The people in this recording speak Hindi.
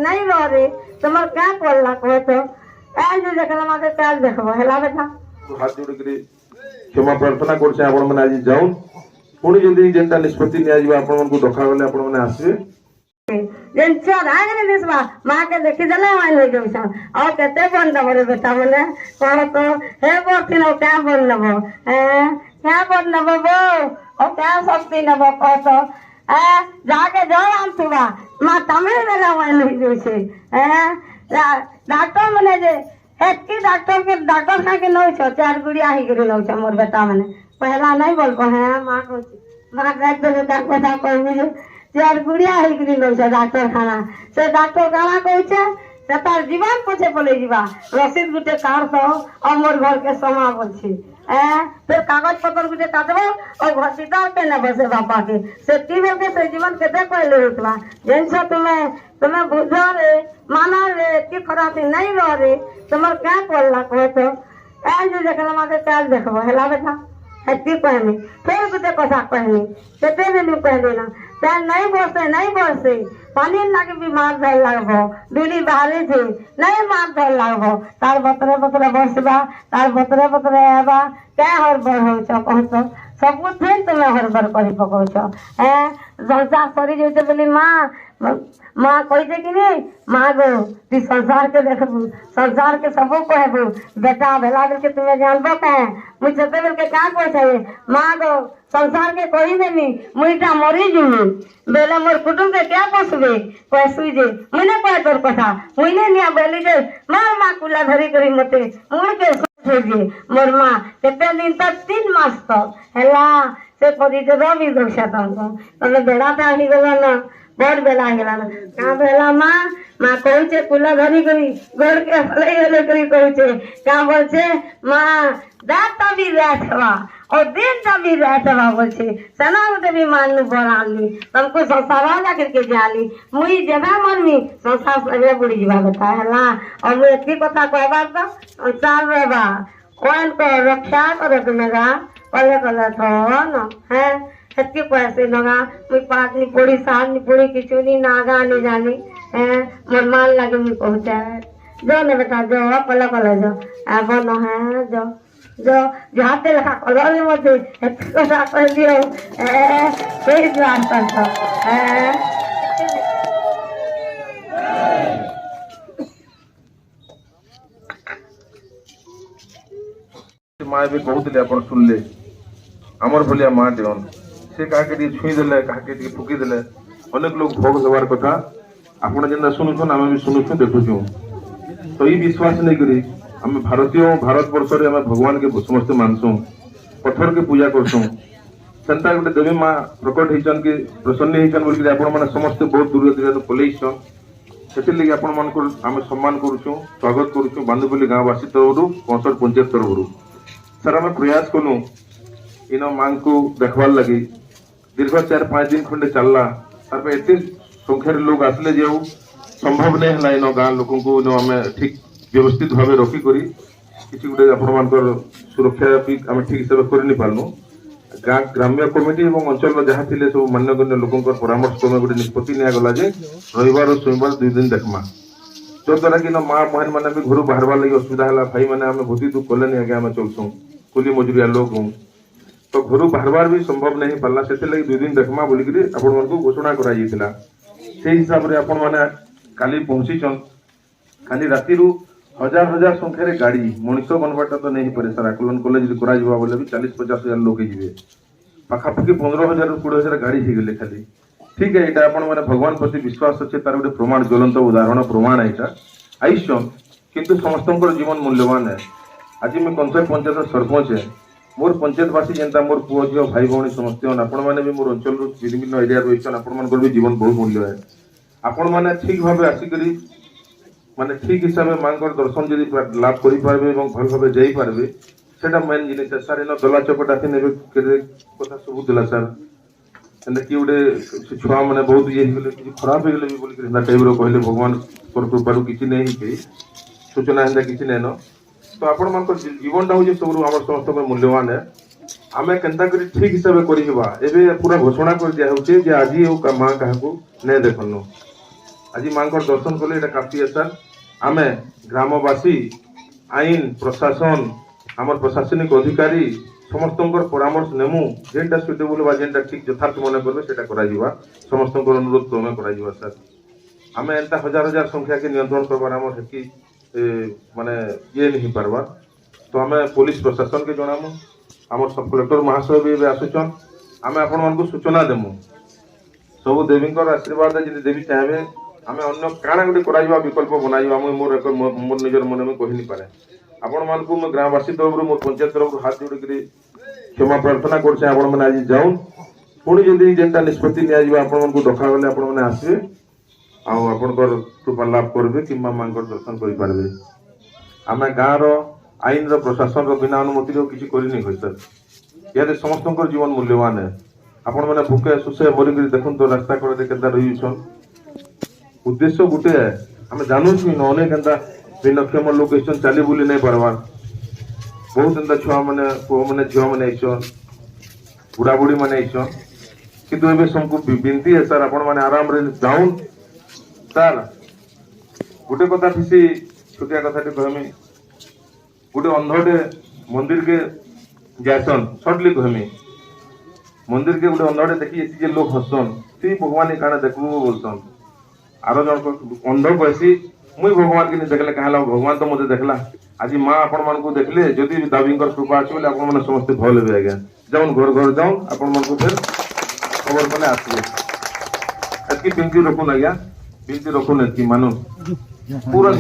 नहीं रे तुम्हार क्या पड़ला कहे तो आज जो देखला माके काल देखबो हेला बेटा हाथ जोड़ के क्षमा प्रार्थना करछे आपण माने आज जाऊ पुणी जदी जेंटा निष्पत्ति निया जीवा आपण मन को डका गले आपण माने आसीबे जेंचर आगे दिसबा मां के देखि देला माइल हो जइसा और केते बन दबो रे बेटा बोले कह तो हे बोथिन क्या बन नबो क्या बन नबो बो और क्या शक्ति नबो कह तो जाके जवान तुबा मां तमे देला माइल हो जइसे डॉक्टर मने जे एतकी डॉक्टर का के नौ छ चार गुड़िया ही गिरी नौ छ मोर बेटा मने पहला नहीं बोल को है मां को मां देख दे कथा कोई मुझे चार गुड़िया ही गिरी नौ छ डॉक्टर खाना से डॉक्टर काना कहछे से तार जीवन पछे बोले जीवा रसीद गुटे कार तो अमर घर के समा बोलछी फिर कागज पत्र गुटे काटबो और हॉस्पिटल पे न बसे बापा के से टीवेल के से जीवन के दे पहले रुतला जेंसा तुम्हें बुझो रे माना रे की खराब नहीं रे तुम्हार क्या पड़ला कहे तो आज जो देखला माके काल देखबो हेला बेटा हत्ती कहनी फिर गुटे कथा कहनी केते दिन कहली ना ते नहीं बरसे पानी लागे बीमार धर लागबो दूरी बाहरी थी नहीं मार धर लागबो तार बतरे बसबा तार बतरे आबा क्या हरबर हो छ कहतो सब कुछ फिर तुम्हें हरबर करी पको छ संसार करी जैसे बोली माँ कहते कि नहीं माँ गो तू संसार के देखबू संसार के सबो कहबू बेटा भेला के तुम्हें जानबो कहे मुझे तो के क्या कहते माँ गो संसार के कही देनी मुईटा मरी जुमी बेले मोर कुटुंब के क्या पोसबे कहसुई जे मुने कह तोर कथा मुने निया बेली जे माँ कुला धरी करी मते मुड़ के सोजे मोर माँ केते दिन तक 3 मास तक हेला से करी जे रवि दोषा तुमको तने बेड़ा ता ही गला ना बड़ बेला गेला ना का बेला माँ कहछे कुला धरी करी घर के हले करी कहछे का बोलछे माँ दात भी रहतवा और दिन भी रहतवा बोलछे सना उते भी मान बराली तुमको संसार वाला करके जाली मुई जबा मरमी संसार से बुड़ी जीवा बता हला और मैं की कथा कहबा तो संसार रेबा कोन को रक्षा करे तुमेगा पले कला तो न है हत्ती पैसे लगा मुई पाठ नहीं पड़ी साल नहीं पड़ी किचु नहीं नागा नहीं जानी मोर मान लगे मुई पहुंचा जो ने बेटा जो पले कला जो अब न है जो हाथे लगा कलर मत हत्ती को सा कर दियो कोई बात करता माँ भी कहते आप सुनले आमर भलिया माँ देवन से क्या छुई देले क्या फुकी देले अनेक लोग भोग देवार कथा आपण जेना शुणुन आम भी शुणुचु देखुचु तो ये विश्वास नहीं करी आम भारतीय भारत वर्ष में भगवान के समस्ते मानसु पत्थर के पूजा करसु सेंता गोटे देवी माँ प्रकट होचन कि प्रसन्न होचन बोल आपण मैंने समस्ते बहुत दूर दूर पलैसन से आपण मान आम सम्मान करुचु स्वागत करुचु बांदुपल्ली गाँववासी तरफ 65 पंचायत तरफ सर आम प्रयास कलु इन माँ को देखवार लगी दीर्घ 4-5 दिन खंडे चलला तार एत संख्यार लोग आसले जो संभव नहीं है इन गाँ लोक आम ठीक व्यवस्थित भाव रखिक किसी गोटे आपण सुरक्षा भी आम ठीक हिसाब से कर पार्नु गाँ ग्राम्य कमिटी और अंचल जहाँ थे सब मान्यगण्य लोक परामर्श क्रमे गोटे निष्पत्ति निगला रविवार और सोमवार 2 दिन देखमा जो द्वारा कि माँ बहन मैंने भी घर बाहर लगे असुविधा है भाई मैंने आम बहुत दुख कले आगे आम चलसु कुली मजुरिया लोग हूँ तो घर बाहर भी संभव नहीं पाला से 2 दिन देखमा बोलिकी आपण घोषणा करा हिसाब से आपण मैंने काली पहुंचीचन खाली राति हजार हजार संख्यार गाड़ी मनीष बनवाटा तो नहीं पारे सर आकलन कले बोले भी 40-50 हजार लोग जी पाखापाखि 15,000-20,000 गाड़ी हो गले खाली ठीक है यहाँ आपण मैंने भगवान प्रति विश्वास अच्छे तार गोटे प्रमाण ज्वलंत उदाहरण प्रमाण यहाँ आईसन किंतु समस्त जीवन मूल्यवान है आज मैं कंचर पंचायत सरपंच है मोर पंचायतवासी जनता मोर पुओ झील भाई भौणी समस्त आपण मैंने भी मोर अंचल विभिन्न एरिया रही आपण भी जीवन बहुत मूल्य है आपण मैंने ठीक भाव आसिक माने ठीक हिसाब से माँ दर्शन जदि लाभ करें भल भाव जापारे से मेन जिन सर इन दला चकट आसी ने कथा सब देला सर किए गोटे छुआ मैंने बहुत ये खराब हो गले बोलिक टाइप कहले भगवान कृपा किसी नहीं सूचना है किसी नहीं न तो आपण मान जीवन हूँ सब आम समस्त मूल्यवान है आम केन्ता कर ठीक हिसाब से करवा पूरा घोषणा कर दिया आज माँ क्या नहीं देखनु आज माँ दर्शन कले ये काफी है सर। आम ग्रामवासी आईन प्रशासन आम प्रशासनिक अधिकारी समस्त परामर्श नेमु जेनटा सुटेबल बा जेनटा ठीक यथार्थ मन करबे सेटा करा जिवा समस्त अनुरोध क्रमे करा जिवा सर। आम एंता हजार हजार संख्या के नियंत्रण करबार आम हेकी माने ये नहीं पारबा। तो आम पुलिस प्रशासन के जनामु आम सब कलेक्टर महाशय भी आसुचन आम आपण मानकु सूचना देमु सब देवी आशीर्वाद यदि देवी चाहे आम अन्य काଣା गोटे करा विकल्प बनाइबा मोर निजर मन में कहि नहीं पारे। आपण मानकु मो ग्रामवासी तरफ मोर पंचायत तरफ हाथ जोड़ी क्षमा प्रार्थना करछे आपण माने आज जाउन पुणी जदि जेनटा निष्पत्ति निया जिबा आपण मानकु डका गले आपण माने आसीबे आ आपणकर कृपा लाभ करबे किंबा मांकर दर्शन करि पारबे। आमे गाँव रो आईन रो प्रशासन रो बिना अनुमति रो किछि करि नै होय सर। यार समस्तकर जीवन मूल्यवान है। आपण माने भूखे सुसे मरि करि देखुन तो रास्ता करे केदा रही छन उद्देश्य गुटे है आम जानू अनेक एंता भिन्नक्षम लोक ऐसा चली बुली नहीं पार्बार बहुत एंता छुआ मैंने पुआ मैंने झील मैंने बुढ़ा बुढ़ी मैंने किंतु एबे सबको विनती है सर आपण मैंने आराम रे जाऊन सर। गोटे कथा थी छोटिया कथा कहमी गोटे अंधटे मंदिर के जासन सर्टली कहमी मंदिर के गोटे अंधटे देखी लोग हसन सी भगवान काना देखबू बोलसन आरो जन अंध कहसी मुई भगवान के नहीं देखले कहला भगवान तो मते देखला आज माँ आपण मान को देखले जदि दावी कृपा अच्छे बोले आपण मैंने समस्त भल हे आज्ञा जाऊन घर घर जाऊन आपण मान को फिर खबर मैंने आसबे एतकी बिनती रखुन आज्ञा बिनती रखुन एतकी मानु पूरा